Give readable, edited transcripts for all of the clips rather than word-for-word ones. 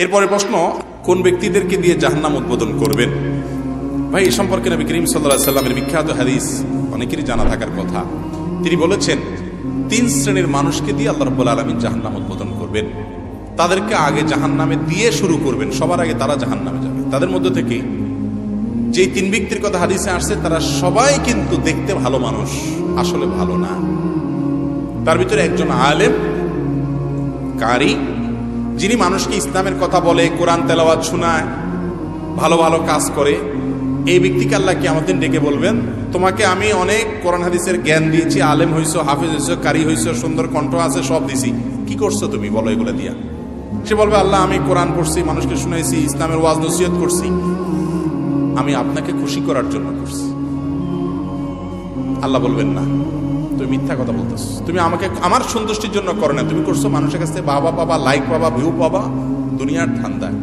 এরপরে প্রশ্ন, কোন ব্যক্তিদেরকে দিয়ে জাহান্নাম উদ্বোধন করবেন? ভাই, এ সম্পর্কে নবী করিম সাল্লাল্লাহু আলাইহি সাল্লামের বিখ্যাত হাদিস অনেকেরই জানা থাকার কথা। তিনি বলেছেন, 3 শ্রেণীর মানুষকে দিয়ে আল্লাহ রাব্বুল আলামিন জাহান্নাম উদ্বোধন করবেন। তাদেরকে আগে জাহান্নামে দিয়ে শুরু করবেন, সবার আগে তারা জাহান্নামে যাবে। তাদের মধ্য থেকে যে 3 ব্যক্তির কথা হাদিসে আসছে, তারা সবাই কিন্তু দেখতে ভালো মানুষ, আসলে ভালো না। তার ভিতরে একজন আলেম, কারি, যিনি মানুষকে ইসলামের কথা বলে, কোরআন তেলাওয়াত শোনায়, ভালো ভালো কাজ করে। এই ব্যক্তিকে আল্লাহ কিয়ামতের দিন ডেকে বলবেন, তোমাকে আমি অনেক কোরআন হাদিসের জ্ঞান দিয়েছি, আলেম হইছো, হাফেজ হইছো, কারি হইছো, সুন্দর কণ্ঠ আছে, সব দিছি, কি করছো তুমি বলো এগুলো দিয়া? সে বলবে, আল্লাহ আমি কোরআন পড়ছি, মানুষকে শুনাইছি, ইসলামের ওয়াজ নসিহত করছি, আমি আপনাকে খুশি করার জন্য করছি। আল্লাহ বলবেন, না, তুমি মিথ্যা কথা বলতেছো, তুমি আমাকে আমার সন্তুষ্টির জন্য করো না, তুমি করছো মানুষের কাছ থেকে বাবা পাবা, লাইক পাবা, ভিউ পাবা, দুনিয়ার ধান্দায়,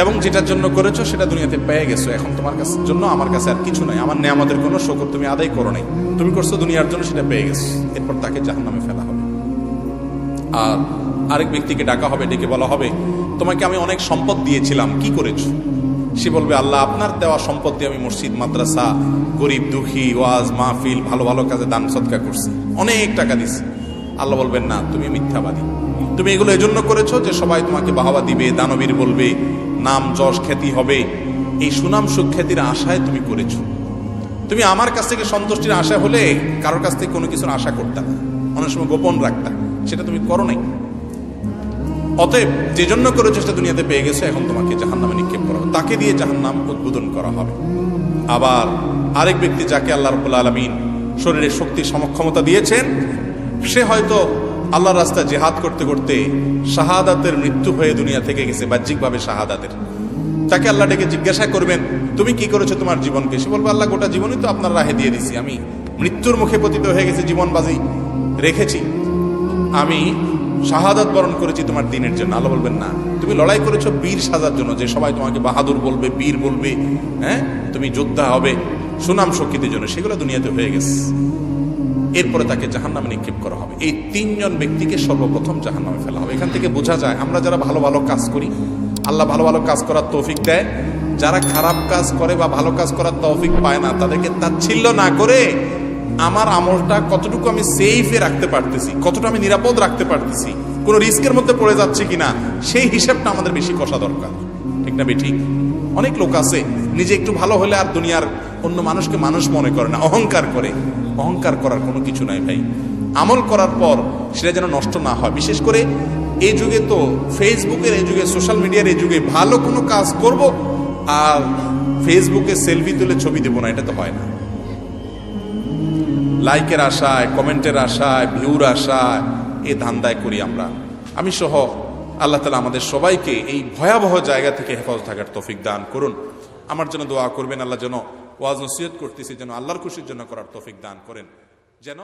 এবং যেটার জন্য করেছো সেটা দুনিয়াতে পেয়ে গেছো। এখন তোমার কাছে জন্য আমার কাছে আর কিছু নাই, আমার নেয়ামতের কোনো শুকর তুমি আদায় করো নাই, তুমি করছো দুনিয়ার জন্য, সেটা পেয়ে গেছো। এরপর তাকে জাহান্নামে ফেলা হবে। আর আরেক ব্যক্তিকে ডাকা হবে, ডেকে বলা হবে, তোমাকে আমি অনেক সম্পদ দিয়েছিলাম, কি করেছো? সে বলবে, আল্লাহ আপনার দেওয়া সম্পদ দিয়ে আমি মসজিদ, মাদ্রাসা, গরিব দুঃখী, ওয়াজ মাহফিল, ভালো ভালো কাজে দান সদকা করছি, অনেক টাকা দিছি। আল্লাহ বলবেন, না, তুমি মিথ্যাবাদী, তুমি এগুলো এজন্য করেছো যে সবাই তোমাকে বাহবা দিবে, দানবীর বলবে, নাম যশ খ্যাতি হবে, এই সুনাম সুখ্যাতির আশায় তুমি করেছো। তুমি আমার কাছ থেকে সন্তুষ্টির আশা হলে কারোর কাছ থেকে কোনো কিছুর আশা করতে না, অনেক সময় গোপন রাখতা, সেটা তুমি করো নাই। অতএব যে জন্য করেছো সেটা দুনিয়াতে পেয়ে গেছো, এখন তোমাকে জাহান্নামে নিক্ষেপ করা হবে, তাকে দিয়ে জাহান্নাম উদ্বোধন করা হবে। আবার আরেক ব্যক্তি, যাকে আল্লাহ রাব্বুল আলামিন শরীরের শক্তি সমক্ষমতা দিয়েছেন, সে হয়তো আল্লাহর রাস্তায় জিহাদ করতে করতে শাহাদাতের মৃত্যু হয়ে দুনিয়া থেকে গেছে, বাহ্যিকভাবে শাহাদাতের। তাকে আল্লাহ ডেকে জিজ্ঞাসা করবেন, তুমি কি করেছো তোমার জীবনকে? সে বলবে, আল্লাহ গোটা জীবনই তো আপনার রাহে দিয়ে দিছি, আমি মৃত্যুর মুখে পতিত হয়ে গেছি, জীবন বাজি রেখেছি, আমি শাহাদাত বরণ করেছি তোমার দিনের জন্য। আল্লাহ বলবেন, না, তুমি লড়াই করেছো বীর সাজার জন্য, যে সবাই তোমাকে বাহাদুর বলবে, বীর বলবে, হ্যাঁ, তুমি যোদ্ধা হবে সুনাম শক্তির জন্য, সেগুলো দুনিয়াতে হয়ে গেছে। এরপরে তাকে জাহান্নামে নিক্ষেপ করা হবে। এই 3 জন ব্যক্তিকে সর্বপ্রথম জাহান্নামে ফেলা হবে। এখান থেকে বোঝা যায়, আমরা যারা ভালো ভালো কাজ করি, আল্লাহ ভালো ভালো কাজ করার তৌফিক দেয়। যারা খারাপ কাজ করে বা ভালো কাজ করার তৌফিক পায় না, তাদেরকে তাচ্ছিল্য না করে আমার আমলটা কতটুকু আমি সেফে রাখতে পারতেছি, কতটা আমি নিরাপদ রাখতে পারতেছি, কোনো রিস্কের মধ্যে পড়ে যাচ্ছে কিনা, সেই হিসাবটা আমাদের বেশি কষা দরকার, ঠিক না বেঠিক? অনেক লোক আছে, নিজে একটু ভালো হলে আর দুনিয়ার অন্য মানুষকে মানুষ মনে করে না, অহংকার করে। অহংকার করার কোনো কিছু নাই ভাই। আমল করার পর সেটা যেন নষ্ট না হয়। বিশেষ করে এই যুগে তো ফেসবুকের এই যুগে, সোশ্যাল মিডিয়ার এই যুগে, ভালো কোনো কাজ করব আর ফেসবুকে সেলফি তুলে ছবি দেবো না, এটা তো হয় না। লাইকের আশায়, কমেন্টের আশায়, ভিউর আশায় এই ধান্দায় করি আমরা। আমি সহ আল্লাহ তাআলা আমাদের সবাইকে এই ভয়াবহ জায়গা থেকে হেফাজত থাকার তৌফিক দান করুন। আমার জন্য দোয়া করবেন, আল্লাহ যেন ওয়াজ নসিহত করতেছি যেন আল্লাহর খুশির জন্য করার তৌফিক দান করেন, যেন